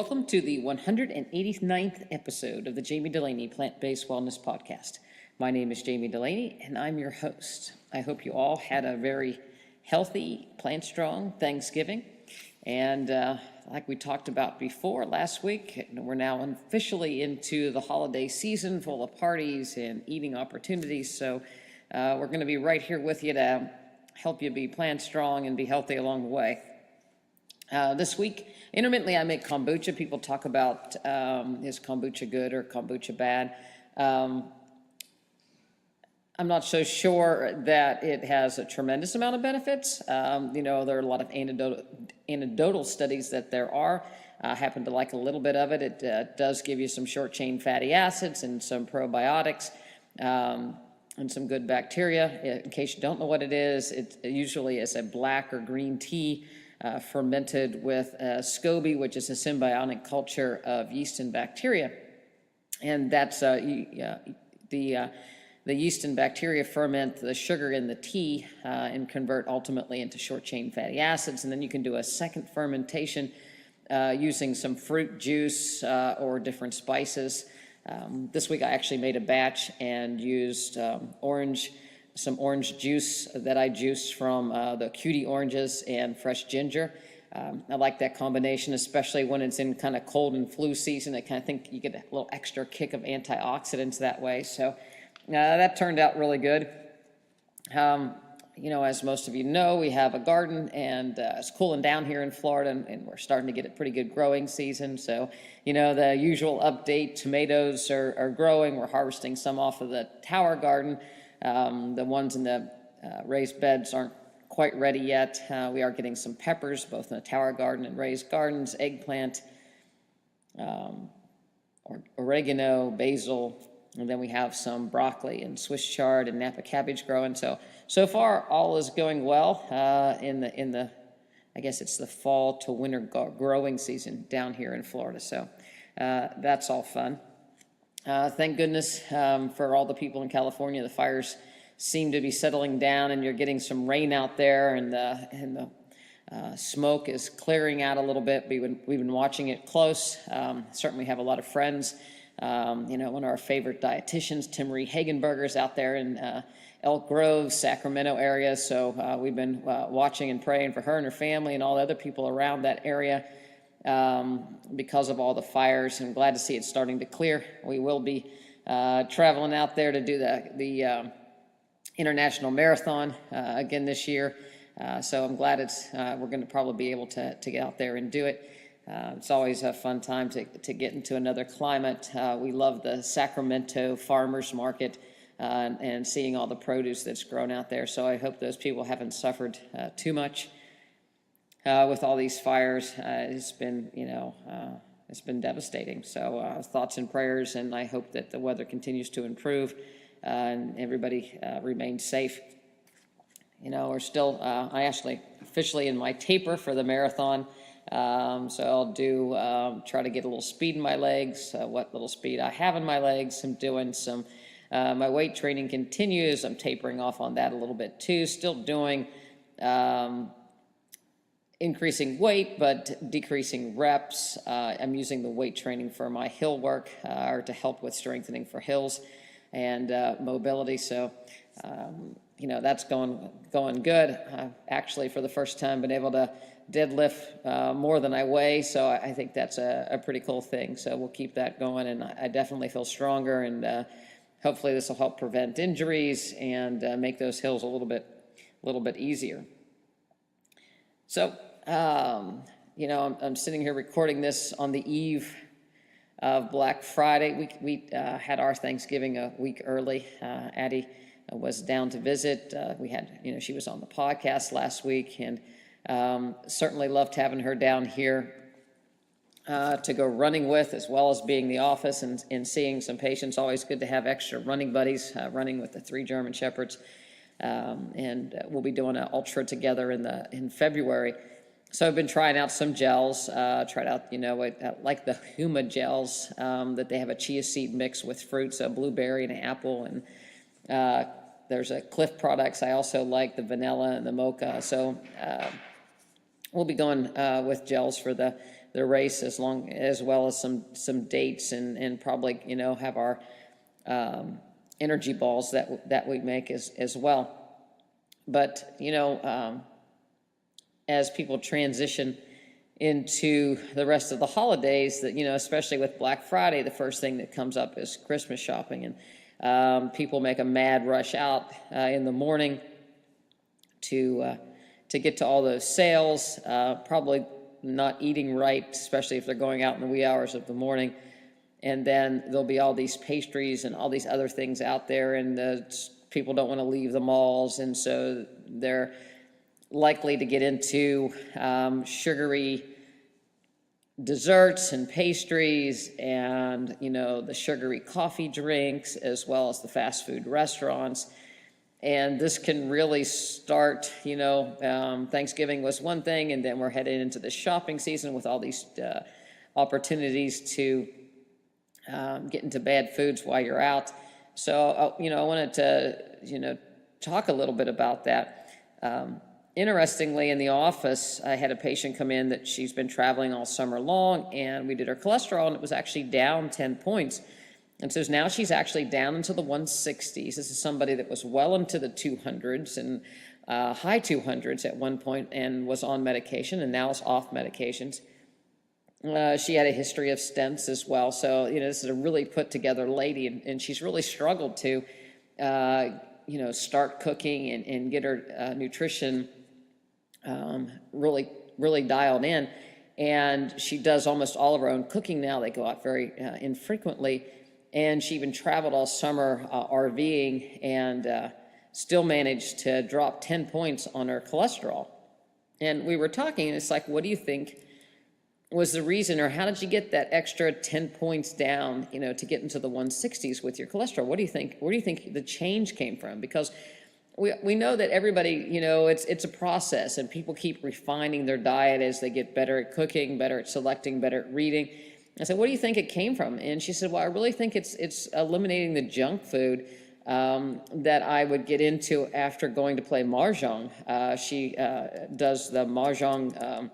welcome to the 189th episode of the Jami Dulaney Plant-Based Wellness Podcast. My name is Jami Dulaney, and I'm your host. I hope you all had a very healthy, plant-strong Thanksgiving. And like we talked about before last week, we're now officially into the holiday season full of parties and eating opportunities. So we're going to be right here with you to help you be plant-strong and be healthy along the way. This week, intermittently, I make kombucha. People talk about is kombucha good or kombucha bad. I'm not so sure that it has a tremendous amount of benefits. There are a lot of anecdotal studies that there are. I happen to like a little bit of it. It does give you some short-chain fatty acids and some probiotics and some good bacteria. In case you don't know what it usually is a black or green tea fermented with SCOBY, which is a symbiotic culture of yeast and bacteria. And that's the yeast and bacteria ferment the sugar in the tea and convert ultimately into short-chain fatty acids. And then you can do a second fermentation using some fruit juice or different spices. This week I actually made a batch and used some orange juice that I juiced from the cutie oranges and fresh ginger. I like that combination, especially when it's in kind of cold and flu season. I kind of think you get a little extra kick of antioxidants that way. So that turned out really good. As most of you know, we have a garden, and it's cooling down here in Florida, and we're starting to get a pretty good growing season. So, the usual update, tomatoes are growing. We're harvesting some off of the tower garden. The ones in the raised beds aren't quite ready yet. We are getting some peppers, both in the tower garden and raised gardens, eggplant, oregano, basil, and then we have some broccoli and Swiss chard and Napa cabbage growing. So far, all is going well in the I guess it's the fall to winter growing season down here in Florida. So that's all fun. Thank goodness for all the people in California. The fires seem to be settling down, and you're getting some rain out there, and the smoke is clearing out a little bit. We've been watching it close. Certainly have a lot of friends. One of our favorite dietitians, Tim Marie Hagenberger's out there in Elk Grove, Sacramento area. So we've been watching and praying for her and her family and all the other people around that area. Because of all the fires. I'm glad to see it starting to clear. We will be traveling out there to do the international marathon again this year. So I'm glad we're going to probably be able to get out there and do it. It's always a fun time to get into another climate. We love the Sacramento farmers market and seeing all the produce that's grown out there. So I hope those people haven't suffered too much. With all these fires, it's been devastating. So thoughts and prayers, and I hope that the weather continues to improve and everybody remains safe. We're still, I actually officially in my taper for the marathon, so I'll try to get a little speed in my legs, what little speed I have in my legs. I'm doing some, my weight training continues. I'm tapering off on that a little bit too, still doing increasing weight, but decreasing reps. I'm using the weight training for my hill work or to help with strengthening for hills and mobility. So, that's going good. I've actually, for the first time, been able to deadlift more than I weigh. So I think that's a pretty cool thing. So we'll keep that going, and I definitely feel stronger. And hopefully, this will help prevent injuries and make those hills a little bit easier. So, I'm sitting here recording this on the eve of Black Friday. We had our Thanksgiving a week early. Addie was down to visit. She was on the podcast last week, and certainly loved having her down here to go running with, as well as being the office and seeing some patients. Always good to have extra running buddies, running with the 3 German Shepherds. And we'll be doing an ultra together in February. So I've been trying out some gels, tried out, like the Huma gels, that they have a chia seed mix with fruits, a blueberry and an apple, and there's a Cliff products. I also like the vanilla and the mocha. So we'll be going with gels for the the race, as well as some dates, and probably, have our energy balls that we make as well. But, as people transition into the rest of the holidays, that, especially with Black Friday, the first thing that comes up is Christmas shopping. And people make a mad rush out in the morning to get to all those sales, probably not eating right, especially if they're going out in the wee hours of the morning. And then there'll be all these pastries and all these other things out there, and people don't want to leave the malls, and so they're likely to get into sugary desserts and pastries, and the sugary coffee drinks, as well as the fast food restaurants. And this can really start, Thanksgiving was one thing, and then we're headed into the shopping season with all these opportunities to get into bad foods while you're out. So, I wanted to, talk a little bit about that. Interestingly, in the office, I had a patient come in that she's been traveling all summer long, and we did her cholesterol, and it was actually down 10 points. And so now she's actually down into the 160s. This is somebody that was well into the 200s and high 200s at one point, and was on medication, and now is off medications. She had a history of stents as well. So, this is a really put together lady, and she's really struggled to, start cooking and get her nutrition really dialed in. And she does almost all of her own cooking now. They go out very infrequently. And she even traveled all summer RVing, and still managed to drop 10 points on her cholesterol. And we were talking, and it's like, what do you think was the reason, or how did you get that extra 10 points down, to get into the 160s with your cholesterol? What do you think? Where do you think the change came from? Because we know that everybody, it's a process, and people keep refining their diet as they get better at cooking, better at selecting, better at reading. I said, what do you think it came from? And she said, well, I really think it's eliminating the junk food that I would get into after going to play mahjong. She does the mahjong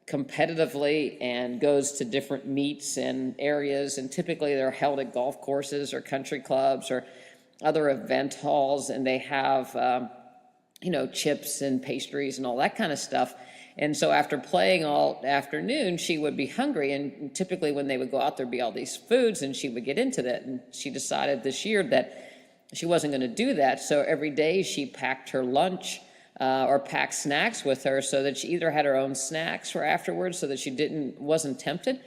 competitively, and goes to different meets and areas, and typically they're held at golf courses or country clubs or other event halls, and they have chips and pastries and all that kind of stuff. And so after playing all afternoon, she would be hungry, and typically when they would go out, there'd be all these foods, and she would get into that. And she decided this year that she wasn't going to do that. So every day she packed her lunch or packed snacks with her, so that she either had her own snacks for afterwards, so that she wasn't tempted,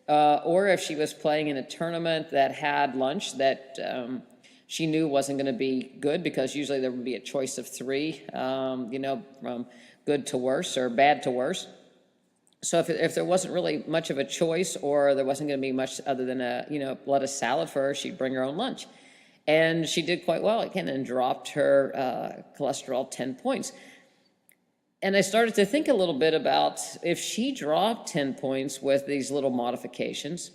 or if she was playing in a tournament that had lunch that she knew wasn't going to be good, because usually there would be a choice of three, from good to worse or bad to worse. So if there wasn't really much of a choice, or there wasn't going to be much other than a lettuce salad for her, she'd bring her own lunch. And she did quite well again, and dropped her cholesterol 10 points. And I started to think a little bit about, if she dropped 10 points with these little modifications,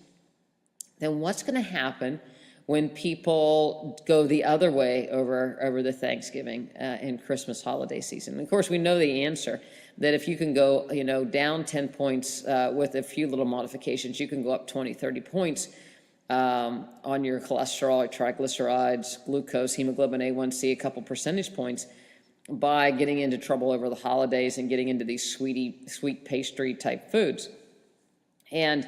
then what's going to happen when people go the other way over the Thanksgiving and Christmas holiday season? And of course, we know the answer, that if you can go down 10 points with a few little modifications, you can go up 20, 30 points on your cholesterol, your triglycerides, glucose, hemoglobin A1C, a couple percentage points, by getting into trouble over the holidays and getting into these sweet pastry type foods. And,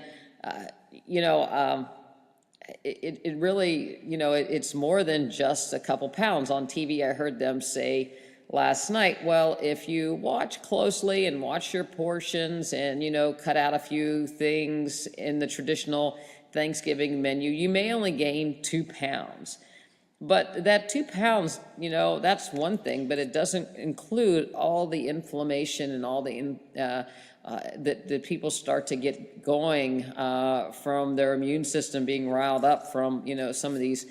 it really, it's more than just a couple pounds. On TV, I heard them say last night, well, if you watch closely and watch your portions and, cut out a few things in the traditional Thanksgiving menu, you may only gain 2 pounds. But that 2 pounds, that's one thing, but it doesn't include all the inflammation and all the that people start to get going from their immune system being riled up from, some of these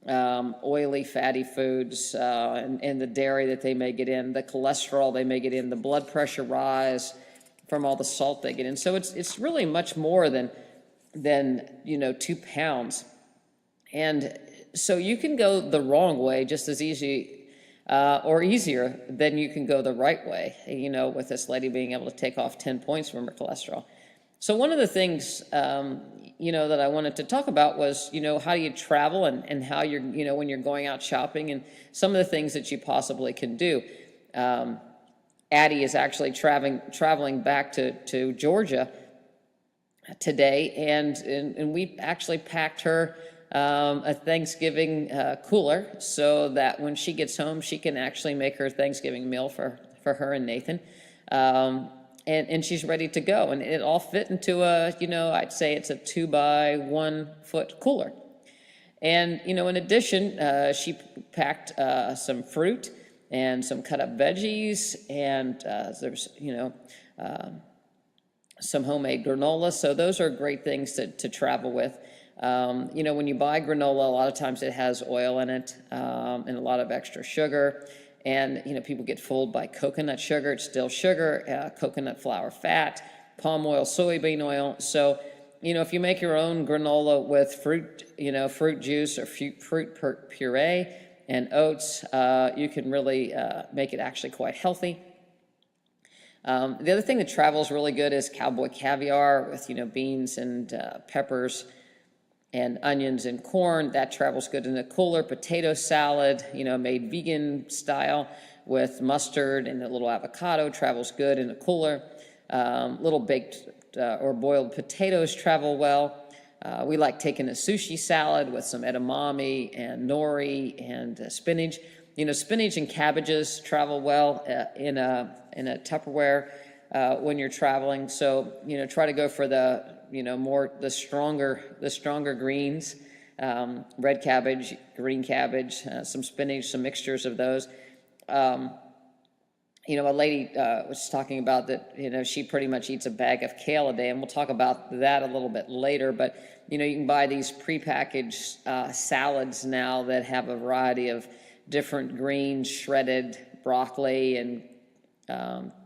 oily, fatty foods and the dairy that they may get in, the cholesterol they may get in, the blood pressure rise from all the salt they get in. So it's really much more than 2 pounds. And so you can go the wrong way just as easy or easier than you can go the right way, with this lady being able to take off 10 points from her cholesterol. So one of the things, that I wanted to talk about was, how do you travel, and how you're, when you're going out shopping, and some of the things that you possibly can do. Addie is actually traveling back to Georgia today, and we actually packed her a Thanksgiving cooler so that when she gets home, she can actually make her Thanksgiving meal for her and Nathan. And she's ready to go. And it all fit into I'd say it's a 2 by 1 foot cooler. And, in addition, she packed some fruit and some cut up veggies, and there's, some homemade granola. So those are great things to travel with. When you buy granola, a lot of times it has oil in it, and a lot of extra sugar. And, people get fooled by coconut sugar. It's still sugar, coconut flour fat, palm oil, soybean oil. So, if you make your own granola with fruit, fruit juice or fruit puree and oats, you can really make it actually quite healthy. The other thing that travels really good is cowboy caviar with, beans and peppers and onions and corn. That travels good in a cooler. Potato salad, made vegan style with mustard and a little avocado, travels good in a cooler. Little baked or boiled potatoes travel well. We like taking a sushi salad with some edamame and nori and spinach. Spinach and cabbages travel well in a Tupperware when you're traveling. So, try to go for the the stronger greens, red cabbage, green cabbage, some spinach, some mixtures of those. A lady was talking about that, she pretty much eats a bag of kale a day, and we'll talk about that a little bit later. But, you can buy these prepackaged salads now that have a variety of different greens, shredded broccoli and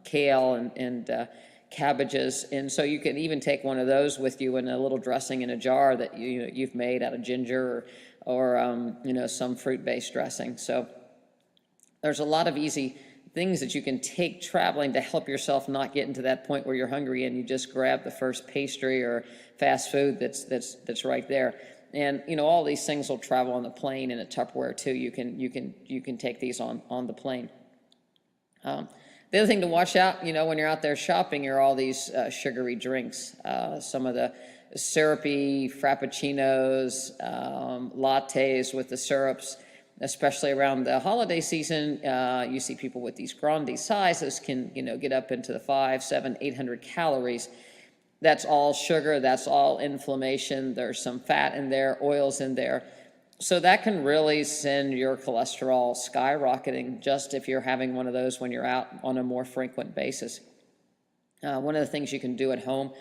kale and cabbages, and so you can even take one of those with you in a little dressing in a jar that you've made out of ginger or some fruit-based dressing. So there's a lot of easy things that you can take traveling to help yourself not get into that point where you're hungry and you just grab the first pastry or fast food that's right there. And all these things will travel on the plane in a Tupperware too. You can take these on the plane. The other thing to watch out, when you're out there shopping, are all these sugary drinks. Some of the syrupy frappuccinos, lattes with the syrups, especially around the holiday season. You see people with these grande sizes can, get up into the 500, 700, 800 calories. That's all sugar. That's all inflammation. There's some fat in there, oils in there. So that can really send your cholesterol skyrocketing just if you're having one of those when you're out on a more frequent basis. One of the things you can do at home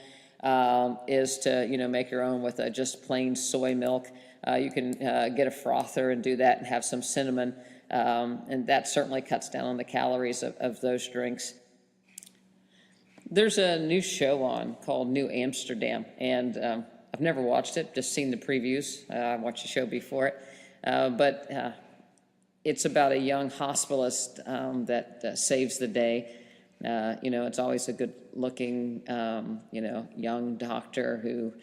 is to, make your own with just plain soy milk. You can get a frother and do that and have some cinnamon, and that certainly cuts down on the calories of those drinks. There's a new show on called New Amsterdam, and I've never watched it, just seen the previews. I watched the show before it. But it's about a young hospitalist that saves the day. It's always a good-looking, young doctor who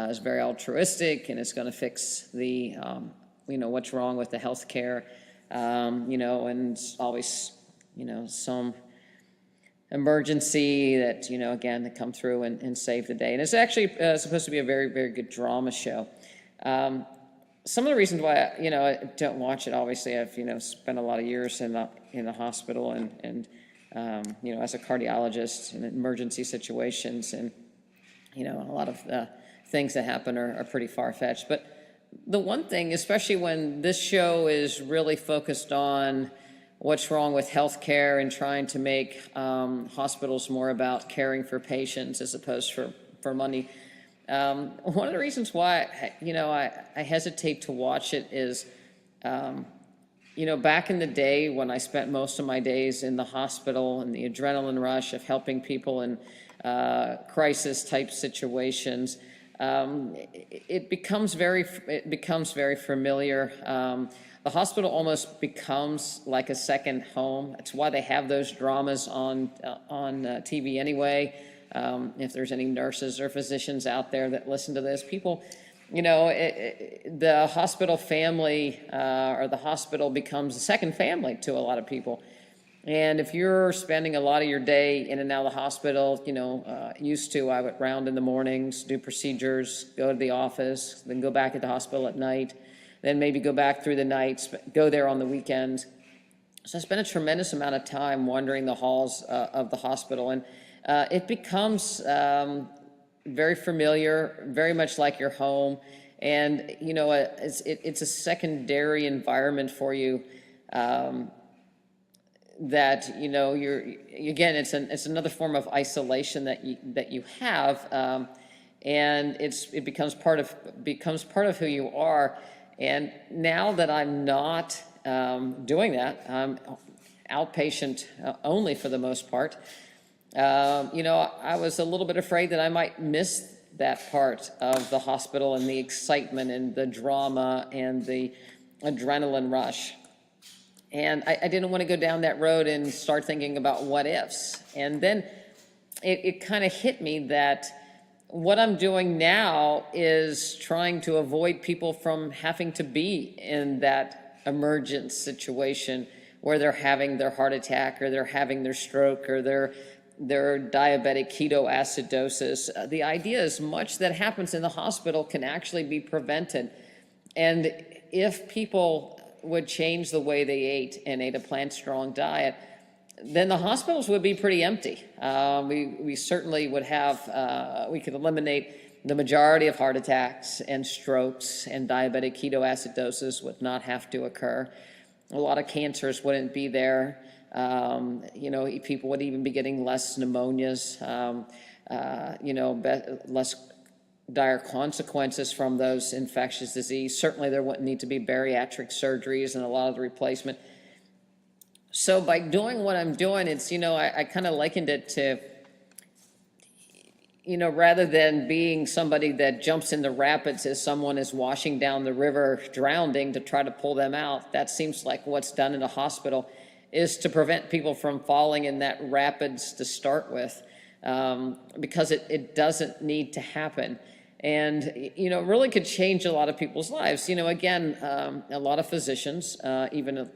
is very altruistic and is going to fix the, what's wrong with the health care, and always, some emergency that, again, to come through and save the day. And it's actually supposed to be a very, very good drama show. Some of the reasons why, I don't watch it, obviously, I've, spent a lot of years in the hospital and as a cardiologist in emergency situations, and, a lot of things that happen are pretty far-fetched. But the one thing, especially when this show is really focused on what's wrong with healthcare and trying to make hospitals more about caring for patients as opposed for money. One of the reasons why, I hesitate to watch it is, back in the day when I spent most of my days in the hospital and the adrenaline rush of helping people in crisis type situations, it becomes very familiar. The hospital almost becomes like a second home. It's why they have those dramas on TV anyway. If there's any nurses or physicians out there that listen to this, people, the hospital family or the hospital becomes a second family to a lot of people. And if you're spending a lot of your day in and out of the hospital, used to, I would round in the mornings, do procedures, go to the office, then go back at the hospital at night, then maybe go back through the nights, go there on the weekends. So I spent a tremendous amount of time wandering the halls of the hospital, and it becomes very familiar, very much like your home, and it's a secondary environment for you. That you're again, it's another form of isolation that you have, and it becomes part of who you are. And now that I'm not doing that, I'm outpatient only for the most part. I was a little bit afraid that I might miss that part of the hospital and the excitement and the drama and the adrenaline rush. And I didn't want to go down that road and start thinking about what ifs. And then it kind of hit me that what I'm doing now is trying to avoid people from having to be in that emergent situation where they're having their heart attack or they're having their stroke or their diabetic ketoacidosis. The idea is much that happens in the hospital can actually be prevented. And if people would change the way they ate and ate a plant-strong diet, then the hospitals would be pretty empty. We certainly would have, we could eliminate the majority of heart attacks and strokes, and diabetic ketoacidosis would not have to occur. A lot of cancers wouldn't be there. People would even be getting less pneumonias, less dire consequences from those infectious disease. Certainly there wouldn't need to be bariatric surgeries and a lot of the replacement. So by doing what I'm doing, it's, I kind of likened it to, rather than being somebody that jumps in the rapids as someone is washing down the river drowning to try to pull them out, that seems like what's done in a hospital is to prevent people from falling in that rapids to start with, because it doesn't need to happen. And, it really could change a lot of people's lives. Again, a lot of physicians, even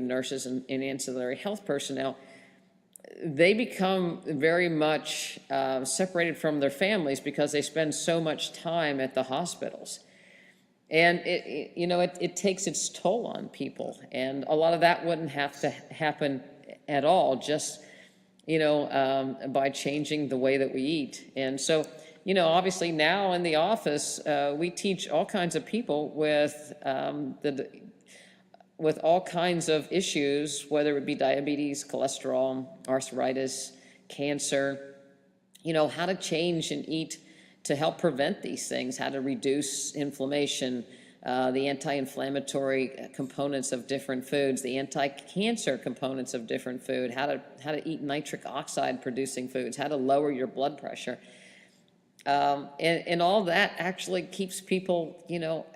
nurses and ancillary health personnel, they become very much separated from their families because they spend so much time at the hospitals. And, it takes its toll on people. And a lot of that wouldn't have to happen at all, just, by changing the way that we eat. And so, obviously now in the office, we teach all kinds of people with all kinds of issues, whether it be diabetes, cholesterol, arthritis, cancer, how to change and eat to help prevent these things, how to reduce inflammation, the anti-inflammatory components of different foods, the anti-cancer components of different food, how to eat nitric oxide producing foods, how to lower your blood pressure. And all that actually keeps people,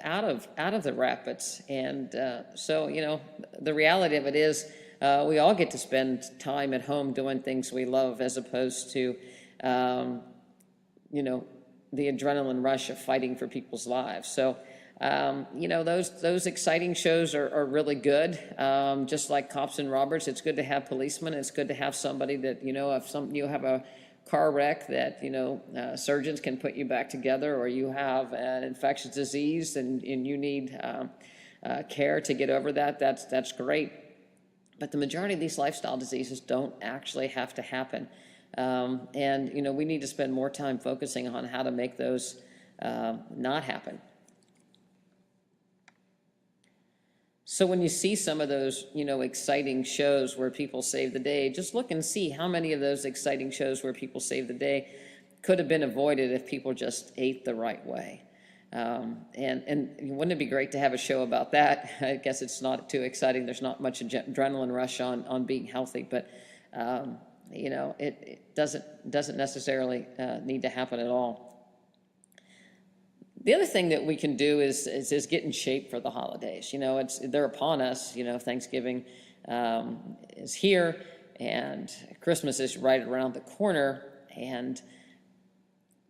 out of the rapids. And so, the reality of it is we all get to spend time at home doing things we love, as opposed to, the adrenaline rush of fighting for people's lives. So, those exciting shows are really good. Just like Cops and Robbers, it's good to have policemen. It's good to have somebody that, if you have a car wreck that, surgeons can put you back together, or you have an infectious disease and you need care to get over that, that's great. But the majority of these lifestyle diseases don't actually have to happen. And, we need to spend more time focusing on how to make those not happen. So when you see some of those, exciting shows where people save the day, just look and see how many of those exciting shows where people save the day could have been avoided if people just ate the right way. And wouldn't it be great to have a show about that? I guess it's not too exciting. There's not much adrenaline rush on being healthy, but it doesn't necessarily need to happen at all. The other thing that we can do is get in shape for the holidays. They're upon us. Thanksgiving is here, and Christmas is right around the corner. and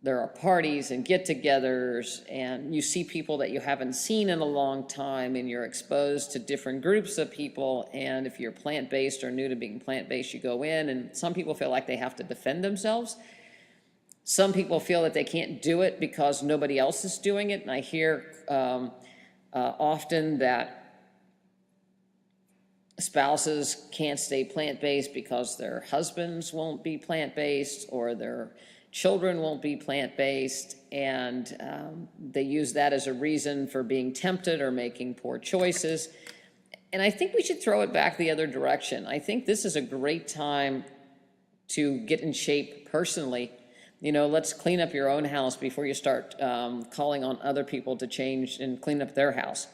there are parties and get-togethers, and you see people that you haven't seen in a long time, and you're exposed to different groups of people. And if you're plant-based or new to being plant-based, you go in, and some people feel like they have to defend themselves. Some people feel that they can't do it because nobody else is doing it. And I hear often that spouses can't stay plant-based because their husbands won't be plant-based, or their children won't be plant-based, and they use that as a reason for being tempted or making poor choices. And I think we should throw it back the other direction. I think this is a great time to get in shape personally. You know, let's clean up your own house before you start calling on other people to change and clean up their house.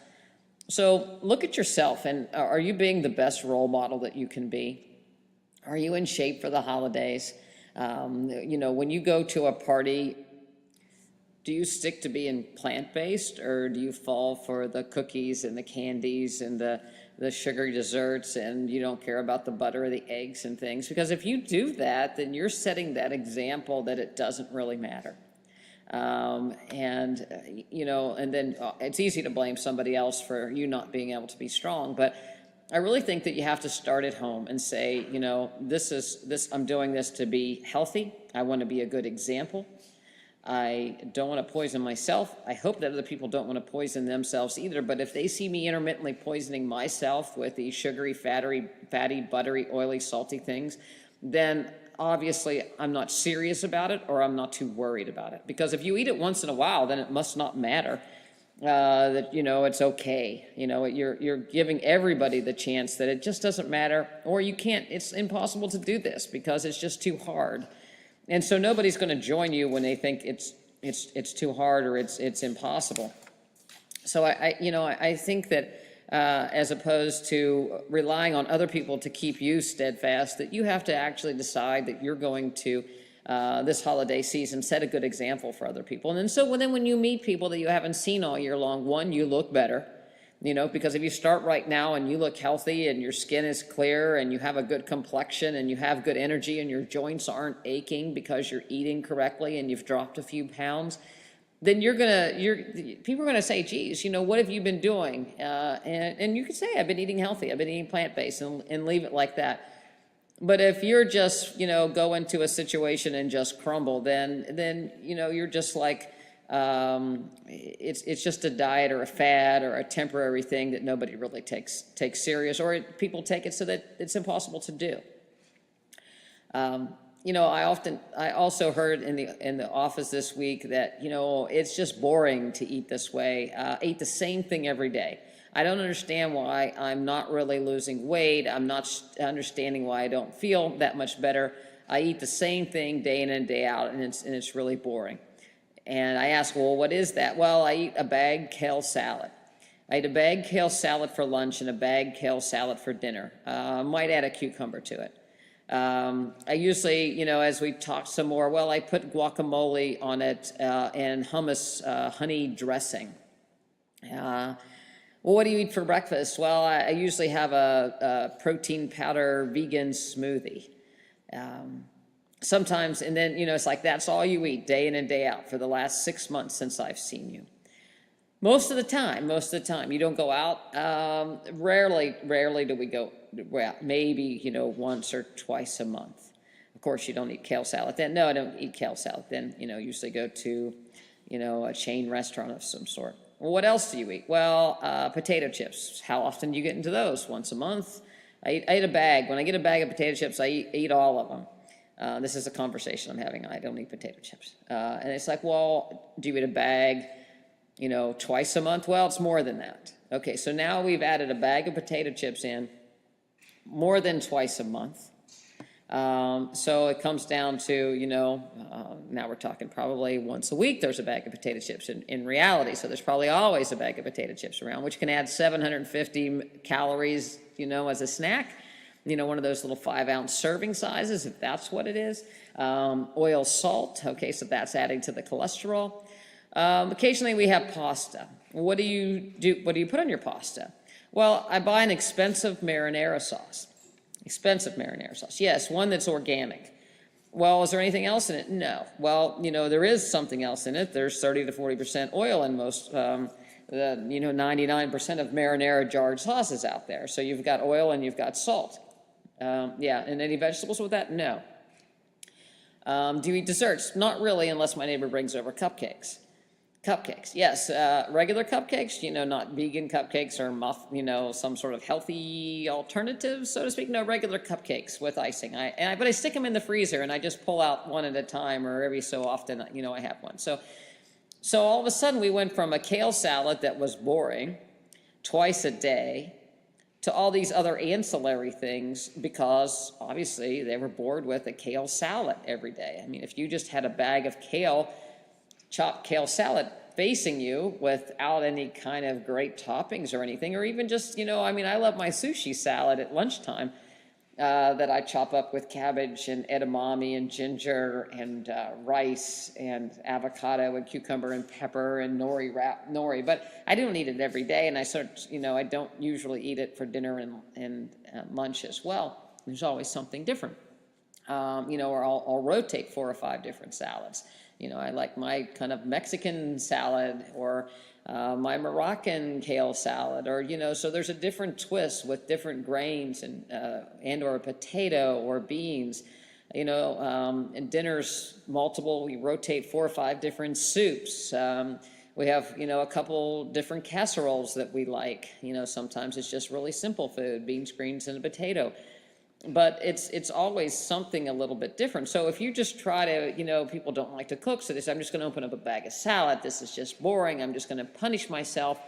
So look at yourself, and are you being the best role model that you can be? Are you in shape for the holidays? You know, when you go to a party, do you stick to being plant-based, or do you fall for the cookies and the candies and the sugary desserts, and you don't care about the butter or the eggs and things? Because if you do that, then you're setting that example that it doesn't really matter. You know, and then it's easy to blame somebody else for you not being able to be strong, but I really think that you have to start at home and say, you know, I'm doing this to be healthy. I want to be a good example. I don't want to poison myself. I hope that other people don't want to poison themselves either. But if they see me intermittently poisoning myself with these sugary, fatty, buttery, oily, salty things, then obviously I'm not serious about it, or I'm not too worried about it. Because if you eat it once in a while, then it must not matter. That, you know, it's okay. You know, you're giving everybody the chance that it just doesn't matter, or you can't, it's impossible to do this because it's just too hard. And so nobody's going to join you when they think it's too hard or it's impossible. So I think that as opposed to relying on other people to keep you steadfast, that you have to actually decide that you're going to this holiday season set a good example for other people. And then so then when you meet people that you haven't seen all year long, one, you look better, you know, because if you start right now and you look healthy and your skin is clear and you have a good complexion and you have good energy and your joints aren't aching because you're eating correctly and you've dropped a few pounds, then people are gonna say, geez, you know, what have you been doing? And you could say, I've been eating healthy, I've been eating plant-based, and leave it like that. But if you're just, you know, go into a situation and just crumble, then you know, you're just like, it's just a diet or a fad or a temporary thing that nobody really takes serious, or people take it so that it's impossible to do. You know, I also heard in the office this week that, you know, it's just boring to eat this way. Eat the same thing every day. I don't understand why I'm not really losing weight. I'm not understanding why I don't feel that much better. I eat the same thing day in and day out, and it's really boring. And I ask, well, what is that? Well, I eat a bagged kale salad. I eat a bagged kale salad for lunch and a bagged kale salad for dinner. I might add a cucumber to it. I usually, you know, as we talk some more, well, I put guacamole on it and hummus honey dressing. Well, what do you eat for breakfast? Well, I usually have a protein powder vegan smoothie. Sometimes, and then, you know, it's like that's all you eat day in and day out for the last 6 months since I've seen you. Most of the time, you don't go out. Rarely do we go, well, maybe, you know, once or twice a month. Of course, you don't eat kale salad then. No, I don't eat kale salad then. You know, usually go to, you know, a chain restaurant of some sort. Well, what else do you eat? Well, potato chips. How often do you get into those? Once a month? I eat a bag. When I get a bag of potato chips, I eat all of them. This is a conversation I'm having. I don't eat potato chips. And it's like, well, do you eat a bag, you know, twice a month? Well, it's more than that. Okay, so now we've added a bag of potato chips in more than twice a month. So it comes down to, you know, now we're talking probably once a week there's a bag of potato chips in reality. So there's probably always a bag of potato chips around, which can add 750 calories, you know, as a snack. You know, one of those little 5-ounce serving sizes, if that's what it is. Oil, salt, okay, so that's adding to the cholesterol. Occasionally we have pasta. What do you do? What do you put on your pasta? Well, I buy an expensive marinara sauce. Expensive marinara sauce. Yes, one that's organic. Well, is there anything else in it? No. Well, there is something else in it. There's 30 to 40% oil in most, 99% of marinara jarred sauces out there. So you've got oil and you've got salt. Yeah, and any vegetables with that? No. Do you eat desserts? Not really, unless my neighbor brings over cupcakes. Cupcakes, yes. Regular cupcakes, not vegan cupcakes or some sort of healthy alternative, so to speak. No, regular cupcakes with icing. But I stick them in the freezer and I just pull out one at a time, or every so often, I have one. So all of a sudden we went from a kale salad that was boring twice a day to all these other ancillary things, because obviously they were bored with a kale salad every day. I mean, if you just had a bag of chopped kale salad facing you without any kind of great toppings or anything, or even just, I love my sushi salad at lunchtime that I chop up with cabbage and edamame and ginger and rice and avocado and cucumber and pepper and nori. But I don't eat it every day, and I don't usually eat it for dinner and lunch as well. There's always something different. Or I'll rotate 4 or 5 different salads. I like my kind of Mexican salad, or my Moroccan kale salad, or, so there's a different twist with different grains and or a potato or beans, and dinners multiple. We rotate 4 or 5 different soups. We have, a couple different casseroles that we like. Sometimes it's just really simple food, beans, greens, and a potato. But it's always something a little bit different. So if you just try to, people don't like to cook, so they say, I'm just going to open up a bag of salad. This is just boring. I'm just going to punish myself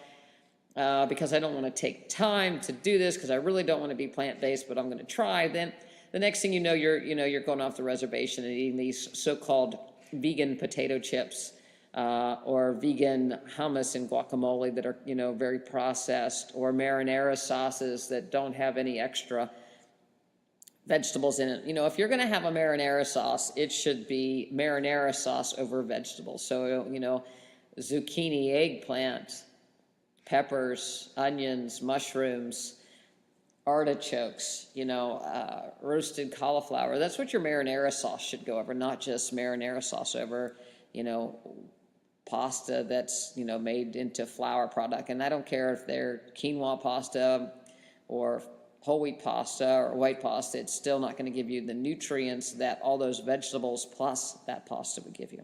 because I don't want to take time to do this, because I really don't want to be plant-based, but I'm going to try. Then the next thing you know, you're going off the reservation and eating these so-called vegan potato chips or vegan hummus and guacamole that are, very processed, or marinara sauces that don't have any extra vegetables in it. If you're going to have a marinara sauce, it should be marinara sauce over vegetables. So, zucchini, eggplant, peppers, onions, mushrooms, artichokes, roasted cauliflower. That's what your marinara sauce should go over, not just marinara sauce over, pasta that's, made into flour product. And I don't care if they're quinoa pasta or whole wheat pasta or white pasta, it's still not going to give you the nutrients that all those vegetables plus that pasta would give you.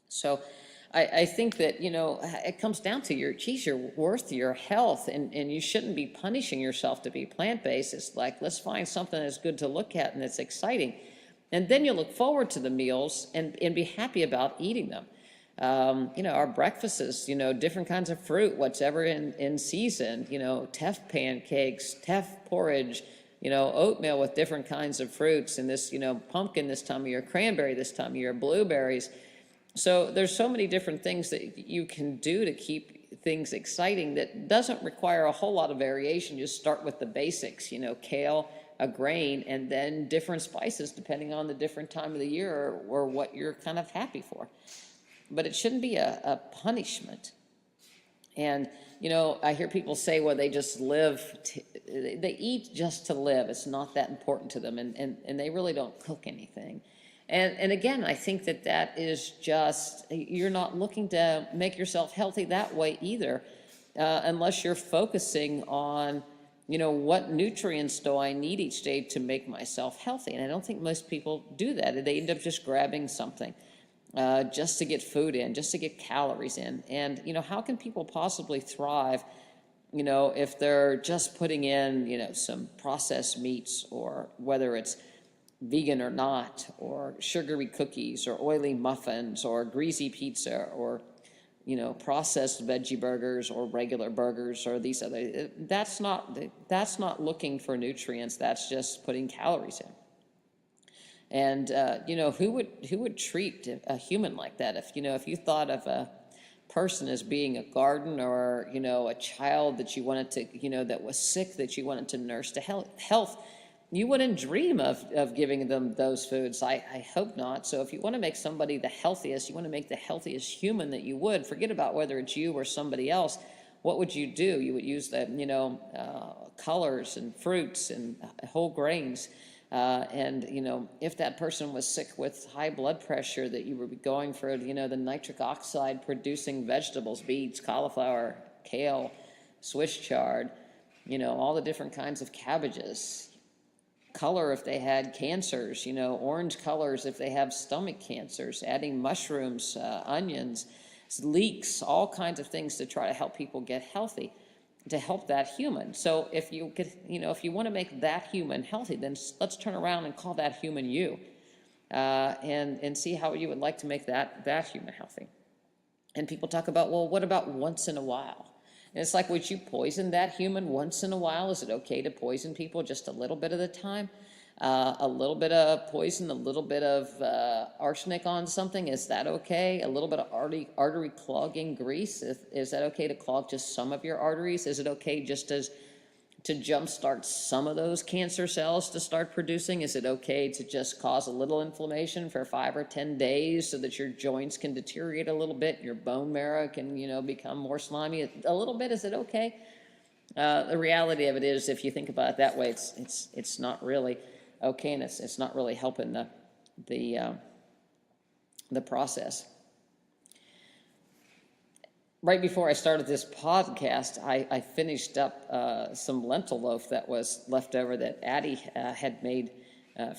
So I think that, it comes down to you're worth your health, and you shouldn't be punishing yourself to be plant-based. It's like, let's find something that's good to look at and that's exciting. And then you look forward to the meals and be happy about eating them. Our breakfasts is, different kinds of fruit, whatever in season, teff pancakes, teff porridge, oatmeal with different kinds of fruits, and this, pumpkin this time of year, cranberry this time of year, blueberries. So there's so many different things that you can do to keep things exciting that doesn't require a whole lot of variation. Just start with the basics, kale, a grain, and then different spices depending on the different time of the year or what you're kind of happy for. But it shouldn't be a punishment. And, I hear people say, well, they just they eat just to live. It's not that important to them, and they really don't cook anything. And again, I think that is just, you're not looking to make yourself healthy that way either, unless you're focusing on, what nutrients do I need each day to make myself healthy? And I don't think most people do that. They end up just grabbing something. Just to get food in, just to get calories in. And, how can people possibly thrive, if they're just putting in, some processed meats, or whether it's vegan or not, or sugary cookies, or oily muffins, or greasy pizza, or, processed veggie burgers, or regular burgers, or these other, that's not looking for nutrients. That's just putting calories in. And, who would treat a human like that? If you thought of a person as being a garden, or, a child that you wanted to, that was sick, that you wanted to nurse to health, you wouldn't dream of giving them those foods. I hope not. So if you want to make somebody the healthiest, you want to make the healthiest human that you would, forget about whether it's you or somebody else. What would you do? You would use the, colors and fruits and whole grains. And, if that person was sick with high blood pressure, that you would be going for, the nitric oxide producing vegetables, beets, cauliflower, kale, Swiss chard, all the different kinds of cabbages. Color if they had cancers, orange colors if they have stomach cancers, adding mushrooms, onions, leeks, all kinds of things to try to help people get healthy, to help that human. So if you could, if you want to make that human healthy, then let's turn around and call that human you, and see how you would like to make that human healthy. And people talk about, well, what about once in a while? And it's like, would you poison that human once in a while? Is it okay to poison people just a little bit of the time? A little bit of poison, a little bit of arsenic on something, is that okay? A little bit of artery clogging grease, is that okay to clog just some of your arteries? Is it okay just to jumpstart some of those cancer cells to start producing? Is it okay to just cause a little inflammation for 5 or 10 days so that your joints can deteriorate a little bit, your bone marrow can, become more slimy a little bit? Is it okay? The reality of it is, if you think about it that way, it's not really okay, and it's not really helping the process. Right before I started this podcast, I finished up some lentil loaf that was left over that Addie had made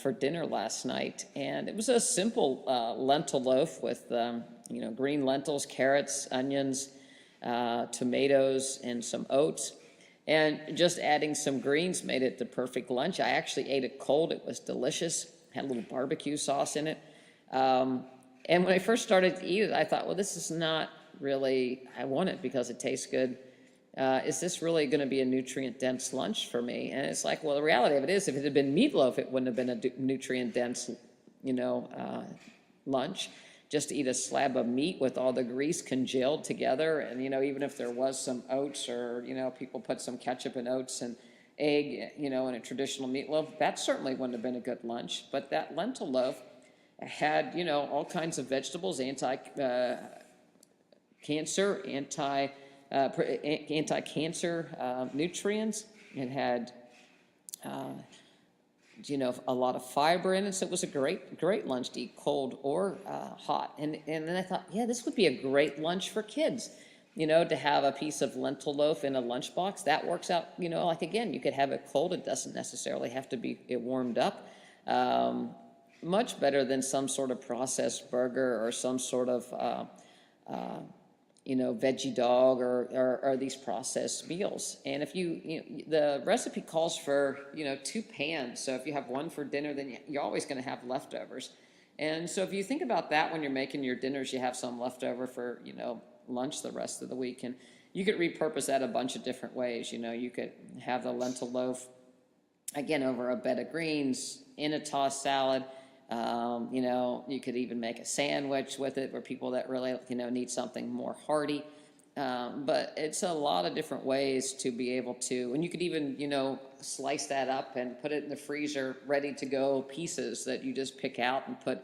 for dinner last night. And it was a simple lentil loaf with, green lentils, carrots, onions, tomatoes, and some oats. And just adding some greens made it the perfect lunch. I actually ate it cold. It was delicious. Had a little barbecue sauce in it. And when I first started to eat it, I thought, well, this is not really, I want it because it tastes good. Is this really going to be a nutrient-dense lunch for me? And it's like, well, the reality of it is, if it had been meatloaf, it wouldn't have been a nutrient-dense, lunch. Just to eat a slab of meat with all the grease congealed together, and, even if there was some oats, or, people put some ketchup and oats and egg, in a traditional meatloaf, that certainly wouldn't have been a good lunch. But that lentil loaf had, all kinds of vegetables, anti-cancer, anti-cancer nutrients. It had, a lot of fiber in it. So it was a great lunch to eat cold or hot. And then I thought, yeah, this would be a great lunch for kids, to have a piece of lentil loaf in a lunchbox. That works out, like, again, you could have it cold. It doesn't necessarily have to be warmed up. Much better than some sort of processed burger or some sort of, veggie dog or these processed meals. And if the recipe calls for, 2 pans. So if you have one for dinner, then you're always going to have leftovers. And so if you think about that when you're making your dinners, you have some leftover for, lunch the rest of the week. And you could repurpose that a bunch of different ways. You could have the lentil loaf, again, over a bed of greens, in a tossed salad. You could even make a sandwich with it for people that really, need something more hearty. But it's a lot of different ways to be able to, and you could even, slice that up and put it in the freezer, ready to go pieces that you just pick out and put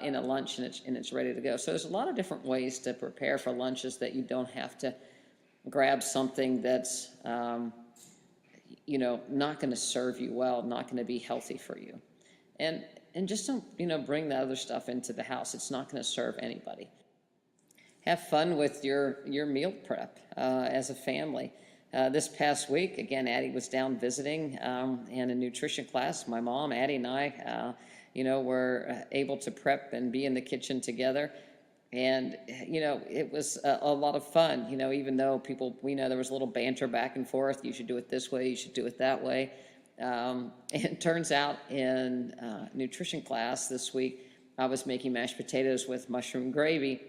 in a lunch, and it's ready to go. So there's a lot of different ways to prepare for lunches that you don't have to grab something that's, not going to serve you well, not going to be healthy for you. And just don't, bring the other stuff into the house. It's not going to serve anybody. Have fun with your meal prep as a family. This past week, again, Addie was down visiting in a nutrition class. My mom, Addie, and I, were able to prep and be in the kitchen together. And, it was a lot of fun, even though we know there was a little banter back and forth. You should do it this way. You should do it that way. And it turns out in nutrition class this week, I was making mashed potatoes with mushroom gravy,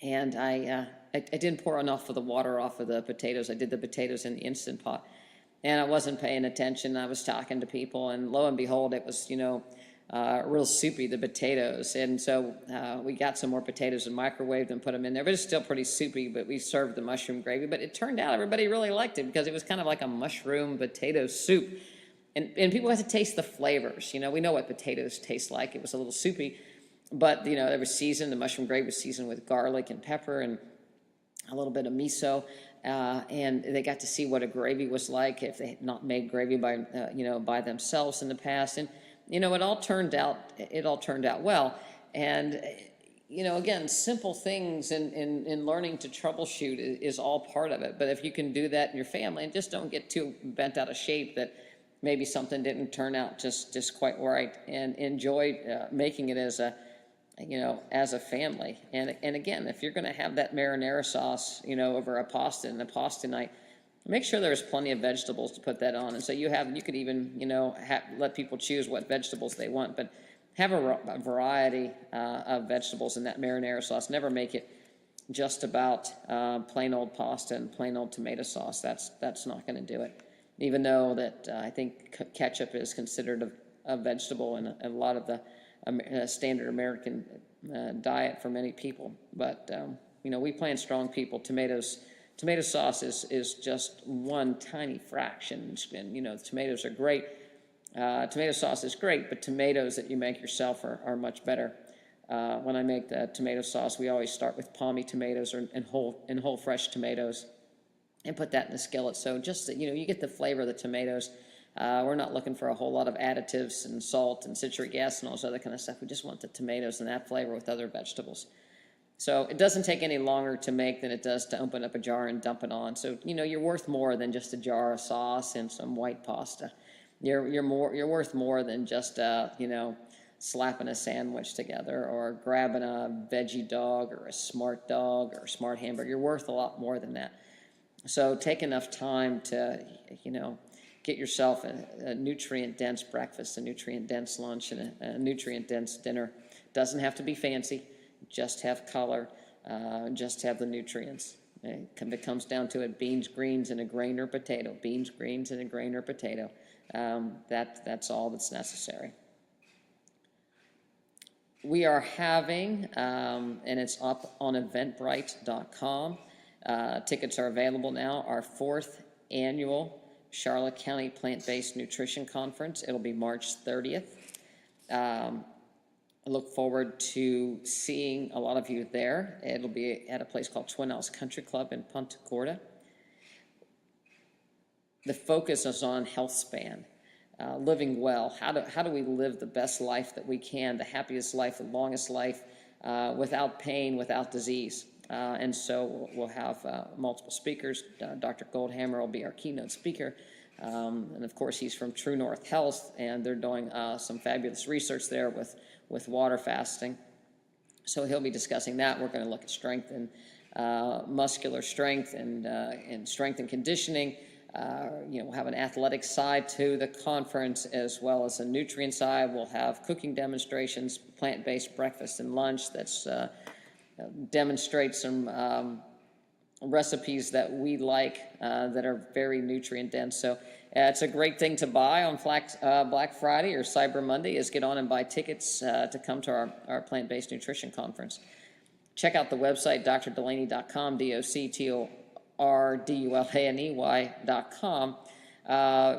and I didn't pour enough of the water off of the potatoes. I did the potatoes in the Instant Pot, and I wasn't paying attention. I was talking to people, and lo and behold, it was, real soupy, the potatoes. And so we got some more potatoes and microwaved and put them in there, but it's still pretty soupy, but we served the mushroom gravy. But it turned out everybody really liked it because it was kind of like a mushroom potato soup. And people had to taste the flavors. We know what potatoes taste like. It was a little soupy, but, they were seasoned. The mushroom gravy was seasoned with garlic and pepper and a little bit of miso, and they got to see what a gravy was like if they had not made gravy by by themselves in the past. And it all turned out well. And again, simple things in learning to troubleshoot is all part of it. But if you can do that in your family, and just don't get too bent out of shape that maybe something didn't turn out just quite right, and enjoy making it as a family. And again, if you're going to have that marinara sauce, over a pasta and a pasta night, make sure there's plenty of vegetables to put that on. And so you could even, let people choose what vegetables they want, but have a variety of vegetables in that marinara sauce. Never make it just about plain old pasta and plain old tomato sauce. That's not going to do it. Even though that I think ketchup is considered a vegetable in a lot of the standard American diet for many people. But we plant strong people. Tomato sauce is just one tiny fraction. And tomatoes are great. Tomato sauce is great, but tomatoes that you make yourself are much better. When I make the tomato sauce, we always start with palmy tomatoes and whole fresh tomatoes, and put that in the skillet. So just that, you get the flavor of the tomatoes. We're not looking for a whole lot of additives and salt and citric acid and all this other kind of stuff. We just want the tomatoes and that flavor with other vegetables. So it doesn't take any longer to make than it does to open up a jar and dump it on. So, you're worth more than just a jar of sauce and some white pasta. You're worth more than just, slapping a sandwich together or grabbing a veggie dog or a smart dog or a smart hamburger. You're worth a lot more than that. So take enough time to, get yourself a nutrient-dense breakfast, a nutrient-dense lunch, and a nutrient-dense dinner. Doesn't have to be fancy. Just have color. Just have the nutrients. If it comes down to it, beans, greens, and a grain or potato. Beans, greens, and a grain or potato. That's all that's necessary. We are having, and it's up on eventbrite.com. Tickets are available now. Our 4th annual Charlotte County Plant-Based Nutrition Conference. It'll be March 30th. I look forward to seeing a lot of you there. It'll be at a place called Twin Ells Country Club in Punta Gorda. The focus is on health span, living well. How do we live the best life that we can, the happiest life, the longest life, without pain, without disease? And so we'll have multiple speakers. Dr. Goldhammer will be our keynote speaker. And of course, he's from True North Health, and they're doing some fabulous research there with water fasting. So he'll be discussing that. We're going to look at strength and muscular strength and strength and conditioning. We'll have an athletic side to the conference as well as a nutrient side. We'll have cooking demonstrations, plant-based breakfast and lunch that's demonstrate some recipes that we like that are very nutrient dense. So it's a great thing to buy on Black Friday or Cyber Monday, is get on and buy tickets to come to our plant-based nutrition conference. Check out the website, drdulaney.com, DOCTORDULANEY.com,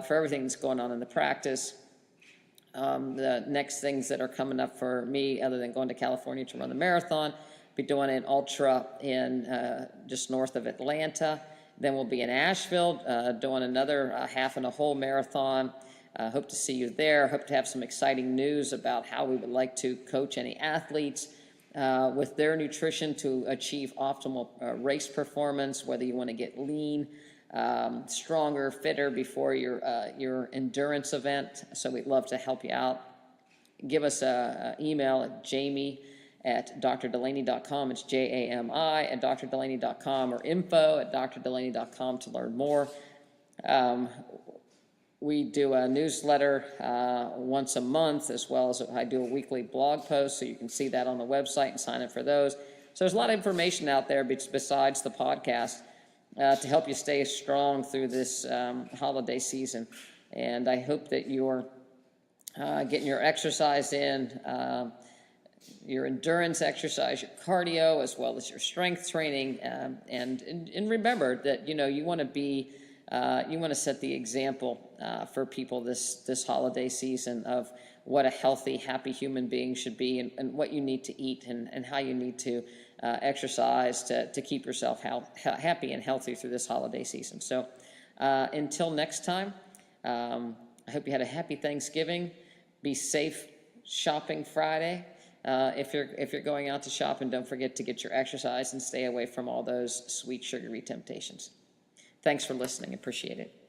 for everything that's going on in the practice. The next things that are coming up for me, other than going to California to run the marathon, be doing an ultra in just north of Atlanta. Then we'll be in Asheville doing another half and a whole marathon. Hope to see you there. Hope to have some exciting news about how we would like to coach any athletes with their nutrition to achieve optimal race performance, whether you want to get lean, stronger, fitter before your endurance event. So we'd love to help you out. Give us an email at Jami@drdulaney.com. It's JAMI@drdulaney.com, or info@drdulaney.com to learn more. We do a newsletter once a month, as well as I do a weekly blog post, so you can see that on the website and sign up for those. So there's a lot of information out there besides the podcast to help you stay strong through this holiday season. And I hope that you're getting your exercise in, your endurance exercise, your cardio, as well as your strength training. And remember that, you want to be, you want to set the example for people this holiday season of what a healthy, happy human being should be, and what you need to eat, and how you need to exercise to keep yourself happy and healthy through this holiday season. So until next time, I hope you had a happy Thanksgiving. Be safe shopping Friday. If you're going out to shop, and don't forget to get your exercise and stay away from all those sweet, sugary temptations. Thanks for listening. Appreciate it.